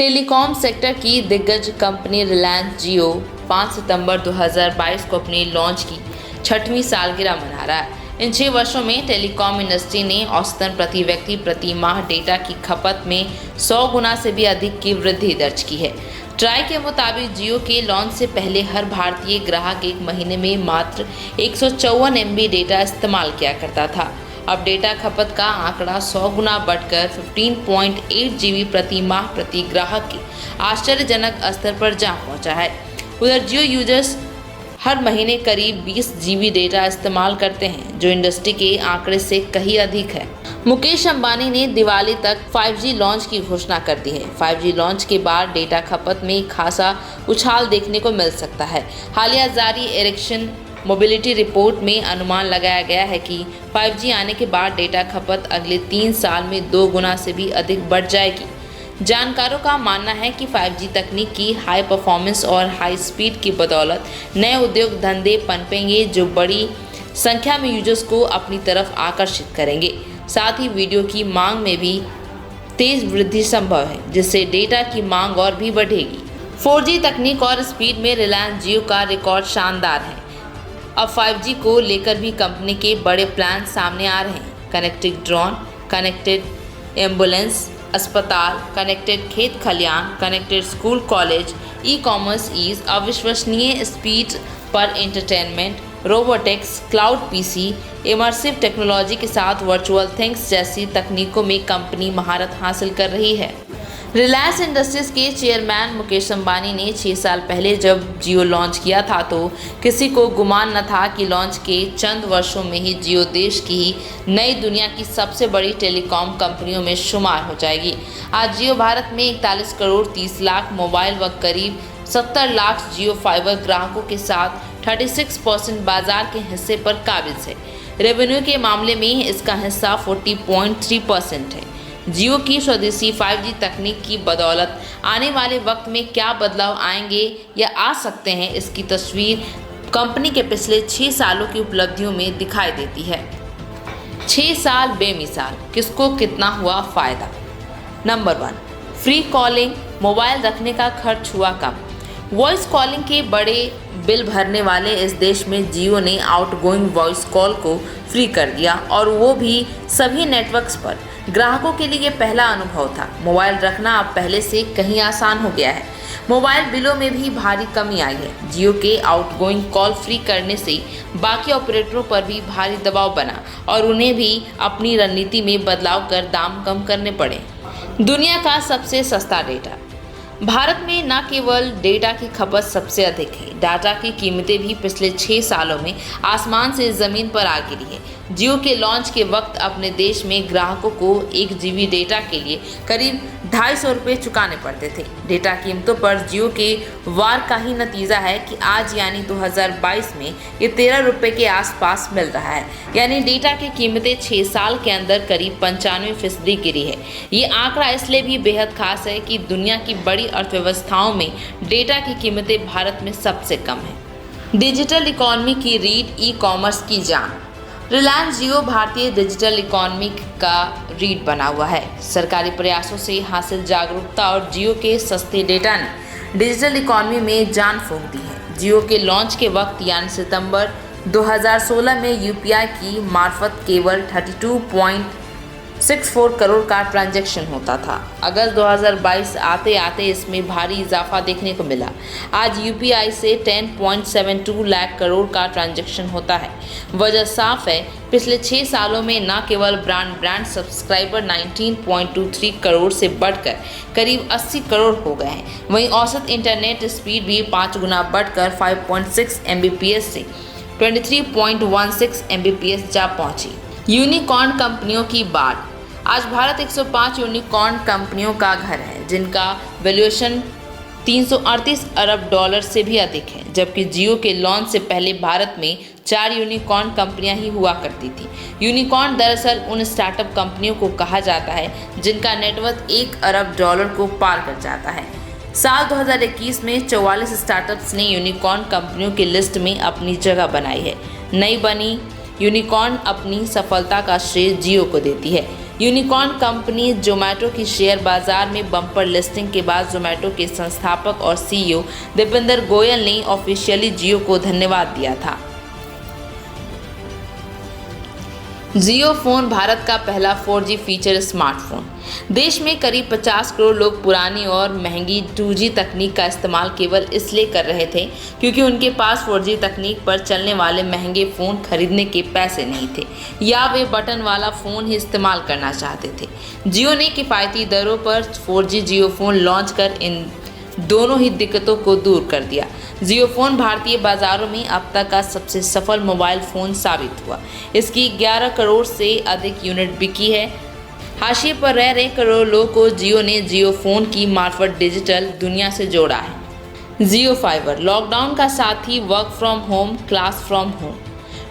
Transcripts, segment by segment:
Telecom sector की दिग्गज company Reliance जियो 5 सितंबर 2022 को अपनी लॉन्च की 6वीं सालगिरह मना रहा है। इन 6 वर्षों में टेलीकॉम इंडस्ट्री ने औसतन प्रति व्यक्ति प्रति माह डेटा की खपत में 100 गुना से भी अधिक की वृद्धि दर्ज की है। ट्राई के मुताबिक जियो के लॉन्च से पहले हर भारतीय ग्राहक एक महीने में मात्र 154 MB डेटा इस्तेमाल किया करता था। अब डेटा खपत का आंकड़ा 100 गुना बढ़कर 15.8 GB प्रति माह प्रति ग्राहक के आश्चर्यजनक स्तर पर जा पहुंचा है। उधर जियो यूजर्स हर महीने करीब 20 GB डेटा इस्तेमाल करते हैं, जो इंडस्ट्री के आंकड़े से कहीं अधिक है। मुकेश अंबानी ने दिवाली तक 5G लॉन्च की घोषणा कर दी है। 5G लॉन्च के बाद डेटा खपत में खासा उछाल देखने को मिल सकता है। हालिया जारी इरेक्शन मोबिलिटी रिपोर्ट में अनुमान लगाया गया है कि 5G आने के बाद डेटा खपत अगले 3 साल में 2 गुना से भी अधिक बढ़ जाएगी। जानकारों का मानना है कि 5G तकनीक की हाई परफॉर्मेंस और हाई स्पीड की बदौलत नए उद्योग धंधे पनपेंगे, जो बड़ी संख्या में यूजर्स को अपनी तरफ आकर्षित करेंगे। साथ ही वीडियो की मांग में भी तेज वृद्धि संभव है, जिससे डेटा की मांग और भी बढ़ेगी। 4G तकनीक और स्पीड में रिलायंस जियो का रिकॉर्ड शानदार है। अब 5G को लेकर भी कंपनी के बड़े प्लान सामने आ रहे हैं। कनेक्टेड ड्रोन, कनेक्टेड एम्बुलेंस, अस्पताल, कनेक्टेड खेत खलियान, connected school college, ecommerce ease, अविश्वसनीय स्पीड पर entertainment, robotics, cloud PC, immersive technology के साथ वर्चुअल थिंग्स जैसी तकनीकों में कंपनी महारत हासिल कर रही है। रिलायंस इंडस्ट्रीज के चेयरमैन मुकेश अंबानी ने 6 साल पहले जब जियो लॉन्च किया था तो किसी को गुमान न था कि लॉन्च के चंद वर्षों में ही जियो देश की ही नई दुनिया की सबसे बड़ी टेलीकॉम कंपनियों में शुमार हो जाएगी। आज जियो भारत में 41 करोड़ 30 लाख मोबाइल व करीब 70 लाख जियो फाइबर ग्राहकों के साथ 36% बाजार के हिस्से पर काबिज है। रेवेन्यू के मामले में इसका हिस्सा 40.3% है। जियो की स्वदेशी 5G तकनीक की बदौलत आने वाले वक्त में क्या बदलाव आएंगे या आ सकते हैं, इसकी तस्वीर कंपनी के पिछले 6 सालों की उपलब्धियों में दिखाई देती है। 6 साल बेमिसाल, किसको कितना हुआ फ़ायदा। नंबर 1, फ्री कॉलिंग, मोबाइल रखने का खर्च हुआ कम। वॉइस कॉलिंग के बड़े बिल भरने वाले इस देश में जियो ने आउटगोइंग वॉइस कॉल को फ्री कर दिया, और वो भी सभी नेटवर्क्स पर। ग्राहकों के लिए ये पहला अनुभव था। मोबाइल रखना अब पहले से कहीं आसान हो गया है। मोबाइल बिलों में भी भारी कमी आई है। जियो के आउटगोइंग कॉल फ्री करने से बाकी ऑपरेटरों पर भी भारी दबाव बना और उन्हें भी अपनी रणनीति में बदलाव कर दाम कम करने पड़े। दुनिया का सबसे सस्ता डेटा। भारत में न केवल डेटा की खपत सबसे अधिक है, डाटा की कीमतें भी पिछले 6 सालों में आसमान से ज़मीन पर आ गिरी है। जियो के लॉन्च के वक्त अपने देश में ग्राहकों को 1 GB डेटा के लिए करीब 250 रुपये चुकाने पड़ते थे। डेटा कीमतों पर जियो के वार का ही नतीजा है कि आज यानी 2022 में ये 13 रुपये के आसपास मिल रहा है। यानी डेटा की कीमतें 6 साल के अंदर करीब 95% गिरी है। ये आंकड़ा इसलिए भी बेहद खास है कि दुनिया की बड़ी अर्थव्यवस्थाओं में डेटा की कीमतें भारत में सबसे कम है। डिजिटल इकॉनमी की रीढ़, ई-कॉमर्स की जान। रिलायंस जियो भारतीय डिजिटल इकॉनमी का रीढ़ बना हुआ है। सरकारी प्रयासों से हासिल जागरूकता और जियो के सस्ते डेटा ने डिजिटल इकॉनमी में जान फूंक दी है। जियो के लॉन्च के वक्त यानी सितंबर 2016 में UPI की मार्फत केवल 32.64 करोड़ का ट्रांजैक्शन होता था। अगस्त 2022 आते आते इसमें भारी इजाफा देखने को मिला। आज UPI से 10.72 लाख करोड़ का ट्रांजैक्शन होता है। वजह साफ है, पिछले 6 सालों में न केवल ब्रांड सब्सक्राइबर 19.23 करोड़ से बढ़कर करीब 80 करोड़ हो गए हैं, वहीं औसत इंटरनेट स्पीड भी 5 गुना बढ़कर 5.6 Mbps से 23.16 Mbps जा पहुंची। यूनिकॉर्न कंपनियों की बात। आज भारत 105 यूनिकॉर्न कंपनियों का घर है, जिनका वैल्यूएशन 338 अरब डॉलर से भी अधिक है, जबकि जियो के लॉन्च से पहले भारत में 4 यूनिकॉर्न कंपनियां ही हुआ करती थी। यूनिकॉर्न दरअसल उन स्टार्टअप कंपनियों को कहा जाता है जिनका नेटवर्थ 1 अरब डॉलर को पार कर जाता है। साल 2021 में 44 स्टार्टअप्स ने यूनिकॉर्न कंपनियों की लिस्ट में अपनी जगह बनाई है। नई बनी यूनिकॉर्न अपनी सफलता का श्रेय जियो को देती है। यूनिकॉर्न कंपनी जोमेटो की शेयर बाजार में बम्पर लिस्टिंग के बाद जोमेटो के संस्थापक और सीईओ दीपेंद्र गोयल ने ऑफिशियली जियो को धन्यवाद दिया था। जियो फोन भारत का पहला 4G फीचर स्मार्टफोन। देश में करीब 50 करोड़ लोग पुरानी और महंगी 2G तकनीक का इस्तेमाल केवल इसलिए कर रहे थे क्योंकि उनके पास 4G तकनीक पर चलने वाले महंगे फ़ोन खरीदने के पैसे नहीं थे या वे बटन वाला फ़ोन ही इस्तेमाल करना चाहते थे। जियो ने किफ़ायती दरों पर 4G जियो फ़ोन लॉन्च कर इन दोनों ही दिक्कतों को दूर कर दिया। जियो फोन भारतीय बाजारों में अब तक का सबसे सफल मोबाइल फ़ोन साबित हुआ। इसकी 11 करोड़ से अधिक यूनिट बिकी है। हाशिए पर रह रहे करोड़ों लोगों को जियो ने जियो फोन की मार्फत डिजिटल दुनिया से जोड़ा है। जियो फाइबर लॉकडाउन का साथी, work from home, class from home.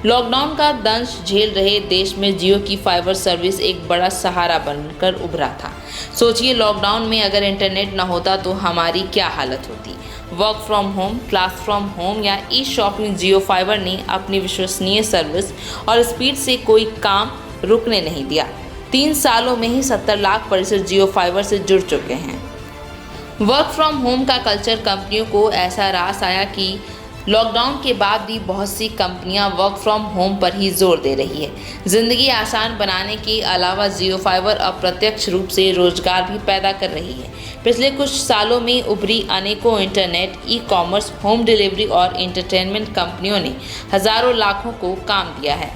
Lockdown का दंश झेल रहे देश में जियो की फाइबर सर्विस एक बड़ा सहारा बनकर उभरा था। सोचिए, लॉकडाउन में अगर इंटरनेट न होता तो हमारी क्या हालत होती। Work from home, class from home या ई शॉपिंग, जियो फाइबर ने अपनी विश्वसनीय सर्विस और स्पीड से कोई काम रुकने नहीं दिया। 3 सालों में ही 70 लाख परिसर जियो फाइबर से जुड़ चुके हैं। वर्क फ्रॉम होम का कल्चर कंपनियों को ऐसा रास आया कि लॉकडाउन के बाद भी बहुत सी कंपनियां वर्क फ्रॉम होम पर ही जोर दे रही है। ज़िंदगी आसान बनाने के अलावा जियो फाइबर अप्रत्यक्ष रूप से रोजगार भी पैदा कर रही है। पिछले कुछ सालों में उभरी अनेकों internet, e commerce, home delivery और एंटरटेनमेंट कंपनियों ने हज़ारों लाखों को काम दिया है।